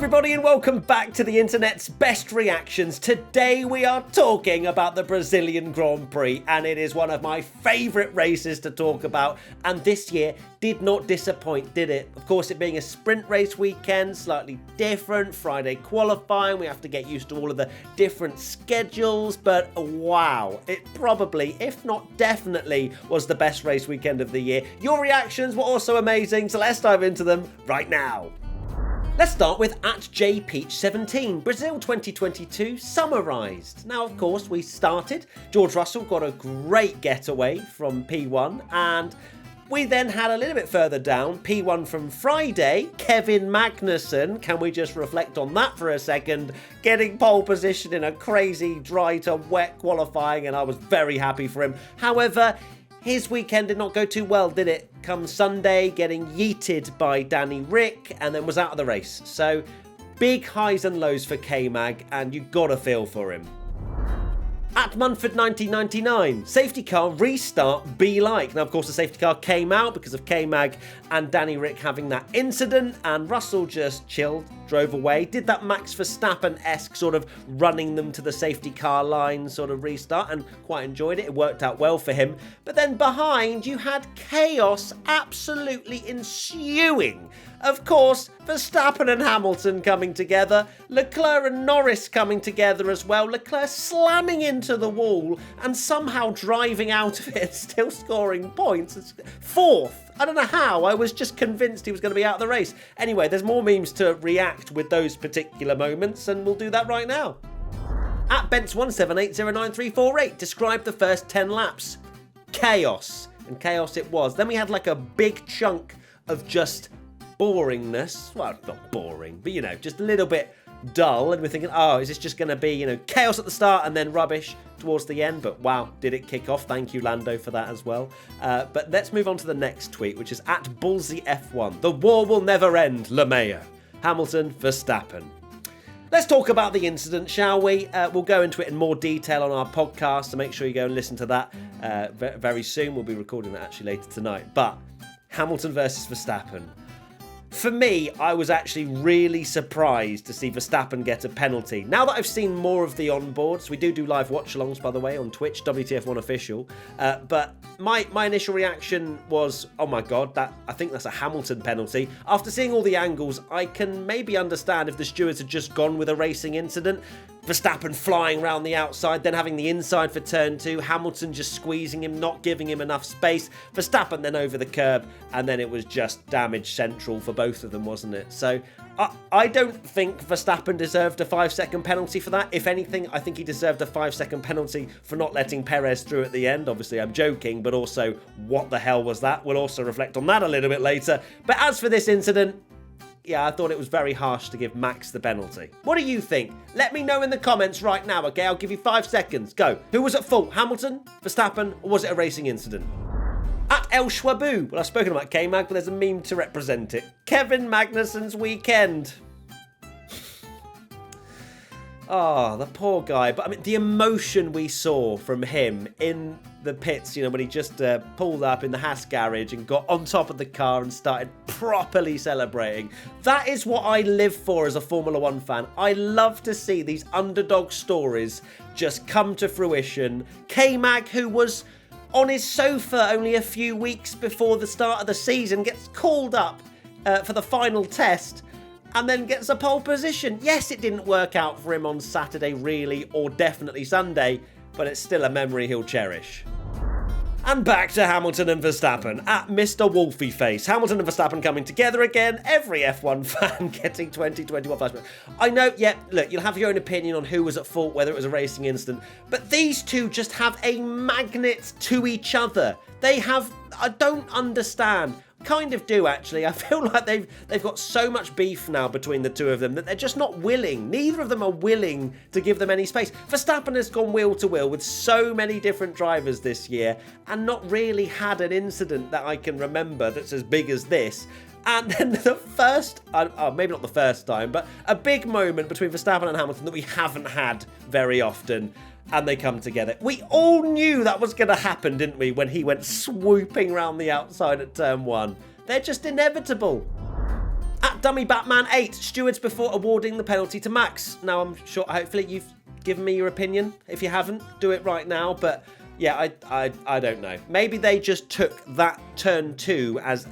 everybody, and welcome back to the internet's best reactions. Today we are talking about the Brazilian Grand Prix, and it is one of my favourite races to talk about, and this year did not disappoint, did it? Of course, it being a sprint race weekend, slightly different, Friday qualifying, we have to get used to all of the different schedules, but wow, it probably, if not definitely, was the best race weekend of the year. Your reactions were also amazing, so let's dive into them right now. Let's start with @JPeach17, Brazil 2022 summarised. Now, of course, we started. George Russell got a great getaway from P1, and we then had a little bit further down, P1 from Friday, Kevin Magnussen. Can we just reflect on that for a second? Getting pole position in a crazy dry to wet qualifying, and I was very happy for him. However, his weekend did not go too well, did it? Come Sunday, getting yeeted by Danny Rick, and then was out of the race. So, big highs and lows for K-Mag, and you gotta feel for him. @Munford 1999, safety car restart be like. Now, of course, the safety car came out because of K-Mag and Danny Rick having that incident, and Russell just chilled, drove away, did that Max Verstappen-esque sort of running them to the safety car line sort of restart, and quite enjoyed it. It worked out well for him. But then behind, you had chaos absolutely ensuing. Of course, Verstappen and Hamilton coming together, Leclerc and Norris coming together as well, Leclerc slamming into the wall and somehow driving out of it, still scoring points. It's fourth. I don't know how, I was just convinced he was going to be out of the race. Anyway, there's more memes to react with those particular moments, and we'll do that right now. @Bents178093448, describe the first 10 laps. Chaos. And chaos it was. Then we had like a big chunk of just boringness. Well, not boring, but just a little bit dull, and we're thinking, oh, is this just going to be, chaos at the start and then rubbish towards the end? But wow, did it kick off. Thank you, Lando, for that as well. But let's move on to the next tweet, which is @BullseyF1. The war will never end, LeMayo. Hamilton, Verstappen. Let's talk about the incident, shall we? We'll go into it in more detail on our podcast, so make sure you go and listen to that very soon. We'll be recording that actually later tonight. But Hamilton versus Verstappen. For me, I was actually really surprised to see Verstappen get a penalty. Now that I've seen more of the onboards, we do live watch-alongs, by the way, on Twitch, WTF1 Official, but my initial reaction was, oh my god, I think that's a Hamilton penalty. After seeing all the angles, I can maybe understand if the stewards had just gone with a racing incident. Verstappen flying around the outside, then having the inside for turn 2, Hamilton just squeezing him, not giving him enough space, Verstappen then over the curb, and then it was just damage central for both of them, wasn't it? So I don't think Verstappen deserved a 5-second penalty for that. If anything, I think he deserved a 5-second penalty for not letting Perez through at the end. Obviously, I'm joking, but also, what the hell was that? We'll also reflect on that a little bit later. But as for this incident, yeah, I thought it was very harsh to give Max the penalty. What do you think? Let me know in the comments right now, okay? I'll give you 5 seconds. Go. Who was at fault? Hamilton, Verstappen, or was it a racing incident? @El Schwabu. Well, I've spoken about K-Mag, but there's a meme to represent it. Kevin Magnussen's weekend. Oh, the poor guy. But I mean, the emotion we saw from him in the pits, when he just pulled up in the Haas garage and got on top of the car and started properly celebrating. That is what I live for as a Formula 1 fan. I love to see these underdog stories just come to fruition. K-Mag, who was on his sofa only a few weeks before the start of the season, gets called up for the final test, and then gets a pole position. Yes, it didn't work out for him on Saturday, really, or definitely Sunday, but it's still a memory he'll cherish. And back to Hamilton and Verstappen, @Mr. Wolfie Face. Hamilton and Verstappen coming together again. Every F1 fan getting 2021 flashbacks. I know, yeah, look, you'll have your own opinion on who was at fault, whether it was a racing incident, but these two just have a magnet to each other. They have, I don't understand. Kind of do, actually. I feel like they've got so much beef now between the two of them that they're just not willing. Neither of them are willing to give them any space. Verstappen has gone wheel to wheel with so many different drivers this year and not really had an incident that I can remember that's as big as this. And then the first, maybe not the first time, but a big moment between Verstappen and Hamilton that we haven't had very often. And they come together. We all knew that was going to happen, didn't we, when he went swooping around the outside at turn 1. They're just inevitable. At Dummy Batman 8, stewards before awarding the penalty to Max. Now, I'm sure, hopefully, you've given me your opinion. If you haven't, do it right now. But yeah, I don't know. Maybe they just took that turn 2 as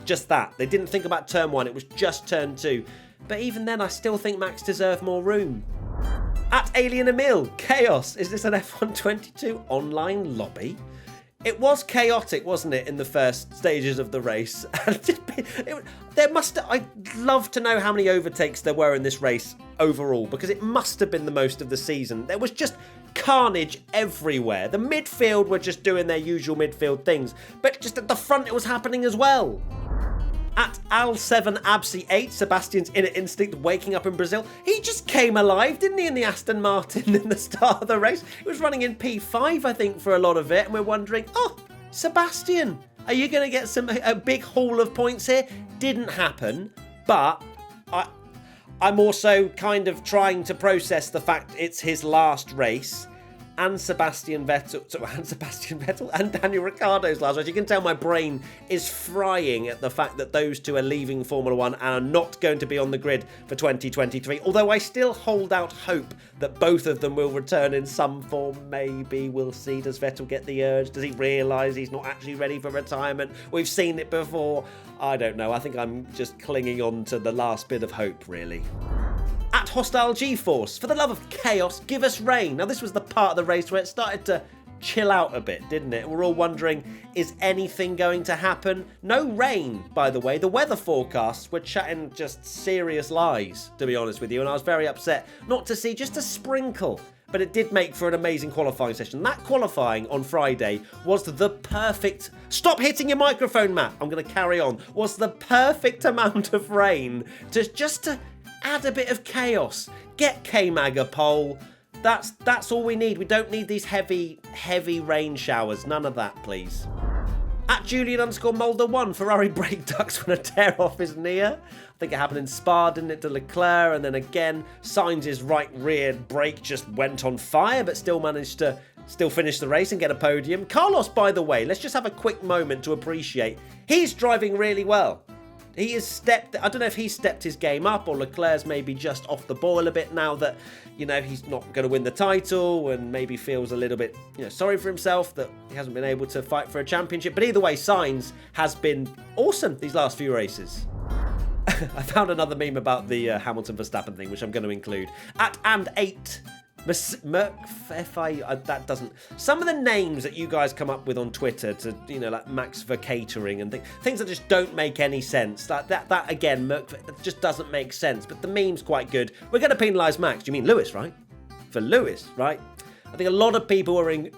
just that. They didn't think about turn 1. It was just turn 2. But even then, I still think Max deserved more room. At Alien Emil, chaos. Is this an F122 online lobby? It was chaotic, wasn't it, in the first stages of the race? I'd love to know how many overtakes there were in this race overall, because it must have been the most of the season. There was just carnage everywhere. The midfield were just doing their usual midfield things, but just at the front it was happening as well. At Al7Absi8, Sebastian's inner instinct waking up in Brazil. He just came alive, didn't he, in the Aston Martin in the start of the race? He was running in P5, I think, for a lot of it, and we're wondering, oh, Sebastian, are you going to get a big haul of points here? Didn't happen, but I'm also kind of trying to process the fact it's his last race. And Sebastian Vettel and Daniel Ricciardo's last race. You can tell my brain is frying at the fact that those two are leaving Formula 1 and are not going to be on the grid for 2023. Although I still hold out hope that both of them will return in some form. Maybe we'll see. Does Vettel get the urge? Does he realise he's not actually ready for retirement? We've seen it before. I don't know. I think I'm just clinging on to the last bit of hope, really. At Hostile G-Force, for the love of chaos, give us rain. Now, this was the part of the race where it started to chill out a bit, didn't it? We're all wondering, is anything going to happen? No rain, by the way. The weather forecasts were chatting just serious lies, to be honest with you, and I was very upset not to see just a sprinkle. But it did make for an amazing qualifying session. That qualifying on Friday was the perfect... Stop hitting your microphone, Matt. I'm going to carry on. Was the perfect amount of rain to add a bit of chaos. Get K-Mag a pole. That's all we need. We don't need these heavy rain showers. None of that, please. At Julian_Mulder1, Ferrari brake ducts when a tear off is near. I think it happened in Spa, didn't it, to Leclerc? And then again, Sainz's right rear brake just went on fire, but still managed to finish the race and get a podium. Carlos, by the way, let's just have a quick moment to appreciate. He's driving really well. He has stepped, I don't know if he's stepped his game up or Leclerc's maybe just off the boil a bit now that, you know, he's not going to win the title and maybe feels a little bit, sorry for himself that he hasn't been able to fight for a championship. But either way, Sainz has been awesome these last few races. I found another meme about the Hamilton Verstappen thing, which I'm going to include. At And8. That doesn't... Some of the names that you guys come up with on Twitter to, like Max for catering and things that just don't make any sense. Like that again, Merc just doesn't make sense. But the meme's quite good. We're going to penalise Max. You mean Lewis, right? For Lewis, right? I think a lot of people were in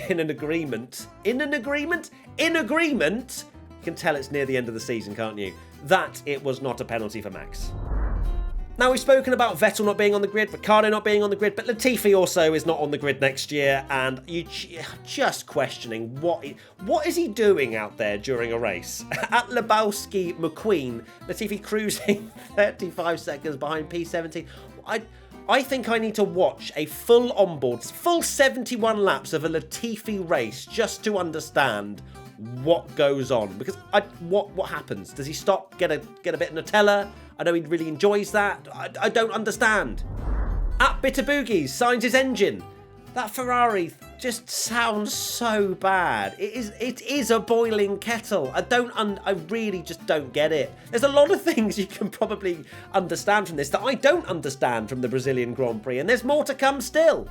an agreement. In agreement? You can tell it's near the end of the season, can't you? That it was not a penalty for Max. Now, we've spoken about Vettel not being on the grid, Ricciardo not being on the grid, but Latifi also is not on the grid next year, and you're just questioning what is he doing out there during a race? At Lebowski McQueen, Latifi cruising 35 seconds behind P17. I think I need to watch a full 71 laps of a Latifi race just to understand what goes on, because what happens? Does he stop, get a bit of Nutella? I know he really enjoys that. I don't understand. At Bitter Boogies, Sainz's engine. That Ferrari just sounds so bad. It is a boiling kettle. I really just don't get it. There's a lot of things you can probably understand from this that I don't understand from the Brazilian Grand Prix, and there's more to come still.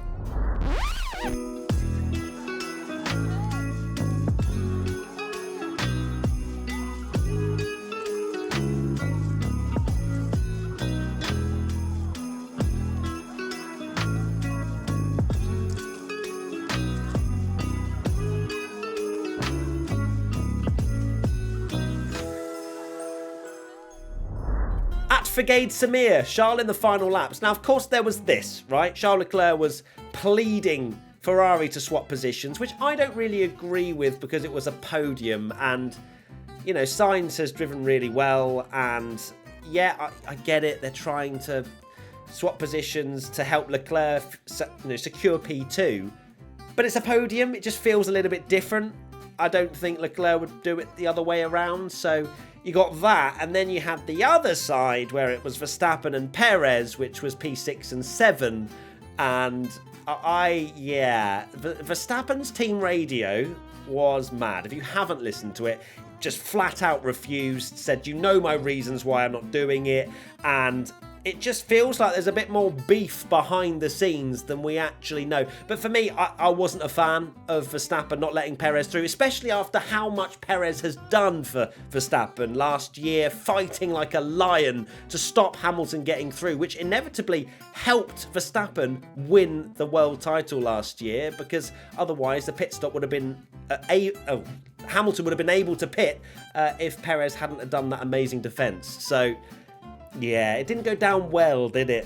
Fagade Samir, Charles in the final laps. Now, of course, there was this, right? Charles Leclerc was pleading Ferrari to swap positions, which I don't really agree with because it was a podium. And, Sainz has driven really well. And, yeah, I get it. They're trying to swap positions to help Leclerc secure P2. But it's a podium. It just feels a little bit different. I don't think Leclerc would do it the other way around. So you got that, and then you had the other side where it was Verstappen and Perez, which was P6 and 7. And Verstappen's team radio was mad. If you haven't listened to it, just flat out refused, said, you know my reasons why I'm not doing it, and it just feels like there's a bit more beef behind the scenes than we actually know. But for me, I wasn't a fan of Verstappen not letting Perez through, especially after how much Perez has done for Verstappen last year, fighting like a lion to stop Hamilton getting through, which inevitably helped Verstappen win the world title last year, because otherwise the pit stop would have been Hamilton would have been able to pit if Perez hadn't have done that amazing defence. So yeah, it didn't go down well, did it?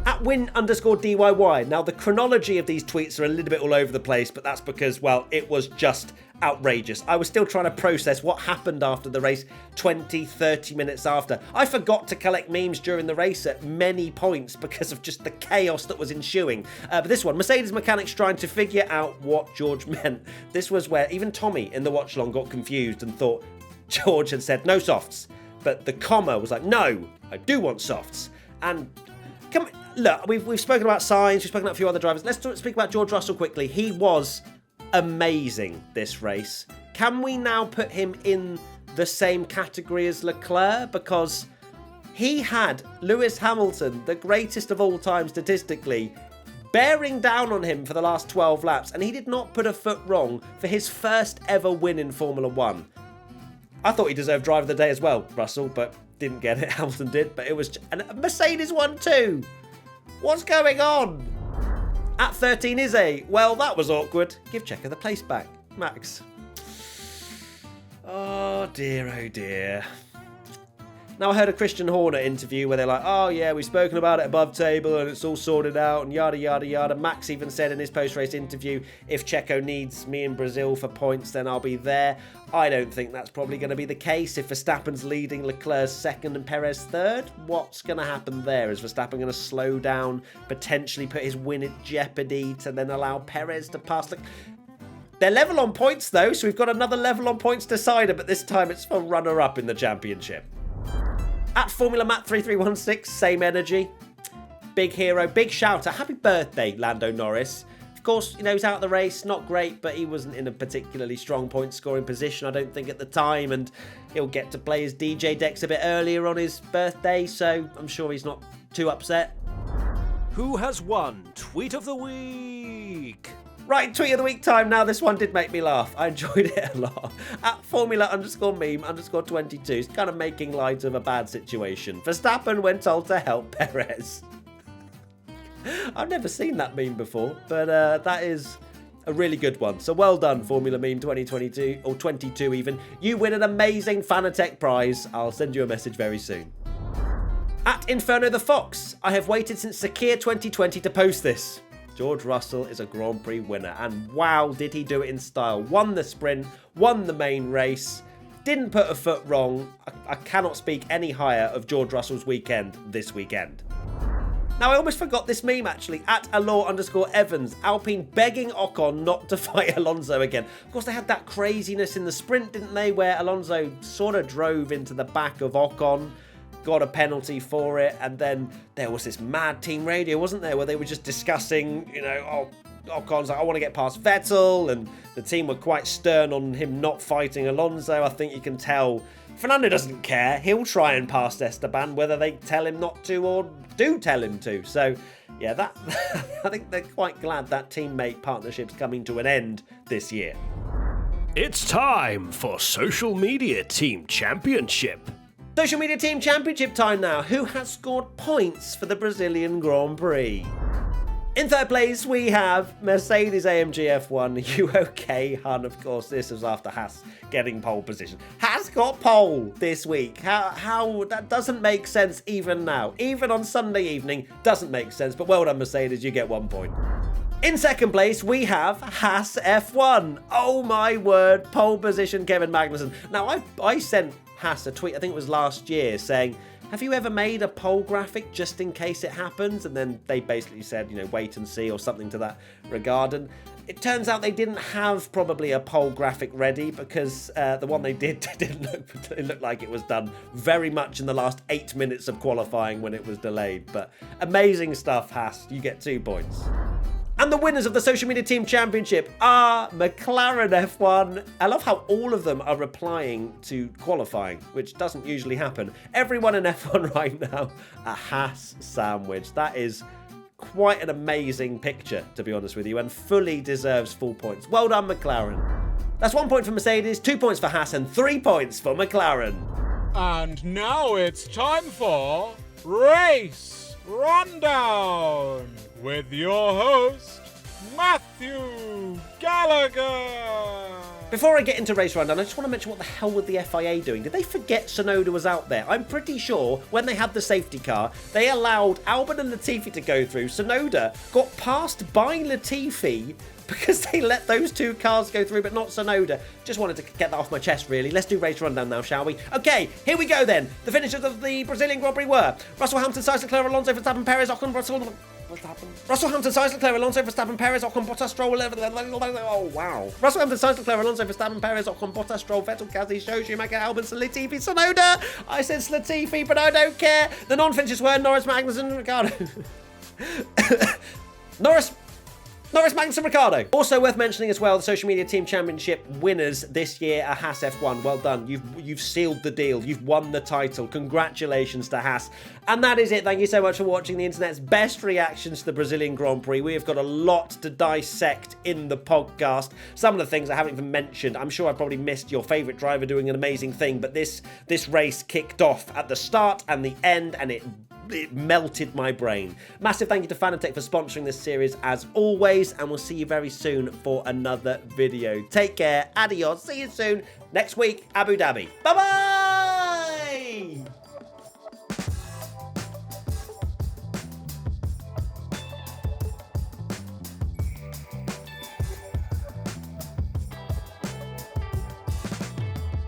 At win_DYY. Now, the chronology of these tweets are a little bit all over the place, but that's because, well, it was just outrageous. I was still trying to process what happened after the race 20, 30 minutes after. I forgot to collect memes during the race at many points because of just the chaos that was ensuing. But this one, Mercedes mechanics trying to figure out what George meant. This was where even Tommy in the watch-along got confused and thought George had said no softs. But the comma was like, no, I do want softs. And look, we've spoken about Sainz, we've spoken about a few other drivers. Let's speak about George Russell quickly. He was amazing this race. Can we now put him in the same category as Leclerc? Because he had Lewis Hamilton, the greatest of all time statistically, bearing down on him for the last 12 laps, and he did not put a foot wrong for his first ever win in Formula 1. I thought he deserved driver of the day as well, Russell, but didn't get it. Hamilton did, but it was... And Mercedes won too! What's going on? At 13 is a... Well, that was awkward. Give Checo the place back. Max. Oh dear, oh dear. Now, I heard a Christian Horner interview where they're like, oh yeah, we've spoken about it above table and it's all sorted out and yada, yada, yada. Max even said in his post-race interview, if Checo needs me in Brazil for points, then I'll be there. I don't think that's probably going to be the case. If Verstappen's leading, Leclerc's second and Perez third, what's going to happen there? Is Verstappen going to slow down, potentially put his win at jeopardy to then allow Perez to pass? They're level on points though, so we've got another level on points decider, but this time it's for runner-up in the championship. At Formula Matt 3316, same energy. Big hero, big shouter. Happy birthday, Lando Norris. Of course, you know, he's out of the race, not great, but he wasn't in a particularly strong point scoring position, I don't think, at the time, and he'll get to play his DJ decks a bit earlier on his birthday, so I'm sure he's not too upset. Who has won Tweet of the Week? Right, tweet of the week time now. This one did make me laugh. I enjoyed it a lot. At Formula_meme_22. It's kind of making light of a bad situation. Verstappen when told to help Perez. I've never seen that meme before, but that is a really good one. So well done, Formula Meme 2022, or 22 even. You win an amazing Fanatec prize. I'll send you a message very soon. At Inferno the Fox. I have waited since Sakir 2020 to post this. George Russell is a Grand Prix winner, and wow, did he do it in style. Won the sprint, won the main race, didn't put a foot wrong. I cannot speak any higher of George Russell's weekend this weekend. Now, I almost forgot this meme, actually. At Allure_Evans, Alpine begging Ocon not to fight Alonso again. Of course, they had that craziness in the sprint, didn't they, where Alonso sort of drove into the back of Ocon, got a penalty for it, and then there was this mad team radio, wasn't there, where they were just discussing, you know, Ocon's like, I want to get past Vettel, and the team were quite stern on him not fighting Alonso. I think you can tell Fernando doesn't care. He'll try and pass Esteban, whether they tell him not to or do tell him to. So, yeah, that I think they're quite glad that teammate partnership's coming to an end this year. It's time for Social Media Team Championship. Social Media Team Championship time now. Who has scored points for the Brazilian Grand Prix? In third place, we have Mercedes AMG F1. You okay, hun? Of course, this was after Haas getting pole position. Haas got pole this week. How that doesn't make sense even now. Even on Sunday evening, doesn't make sense. But well done, Mercedes. You get 1 point. In second place, we have Haas F1. Oh my word, pole position, Kevin Magnussen. Now, I sent Haas a tweet, I think it was last year, saying, have you ever made a poll graphic just in case it happens? And then they basically said, you know, wait and see or something to that regard. And It turns out they didn't have probably a pole graphic ready because the one they did didn't look like it was done very much in the last 8 minutes of qualifying when it was delayed. But amazing stuff, Haas. You get 2 points. And the winners of the Social Media Team Championship are McLaren F1. I love how all of them are replying to qualifying, which doesn't usually happen. Everyone in F1 right now, a Haas sandwich. That is quite an amazing picture, to be honest with you, and fully deserves full points. Well done, McLaren. That's 1 point for Mercedes, 2 points for Haas, and 3 points for McLaren. And now it's time for Race Rundown with your host, Matthew Gallagher. Before I get into Race Rundown, I just want to mention what the hell was the FIA doing? Did they forget Tsunoda was out there? I'm pretty sure when they had the safety car, they allowed Albon and Latifi to go through. Tsunoda got passed by Latifi because they let those 2 cars go through, but not Tsunoda. Just wanted to get that off my chest, really. Let's do Race Rundown now, shall we? Okay, here we go then. The finishers of the Brazilian Grand Prix were Russell, Hamilton, Sainz, Leclerc, Alonso, Verstappen, Perez, Ocon, Russell, Hamilton, Sainz, Leclerc, Alonso, Verstappen, Perez, Ocon, Bottas, Stroll, oh wow. Russell, Hamilton, Sainz, Leclerc, Alonso, Verstappen, Perez, Ocon, Bottas, Stroll, Vettel, Gasly, Schumacher, Albon, Latifi, Tsunoda. I said Latifi, but I don't care. The non-finishers were Norris, Magnussen, Ricciardo. Norris, Magnussen, Ricciardo. Also worth mentioning as well, the Social Media Team Championship winners this year are Haas F1. Well done. You've sealed the deal. You've won the title. Congratulations to Haas. And that is it. Thank you so much for watching the internet's best reactions to the Brazilian Grand Prix. We have got a lot to dissect in the podcast. Some of the things I haven't even mentioned. I'm sure I probably missed your favourite driver doing an amazing thing, but this race kicked off at the start and the end, and it melted my brain. Massive thank you to Fanatec for sponsoring this series as always, and we'll see you very soon for another video. Take care, adios, see you soon next week, Abu Dhabi. Bye bye.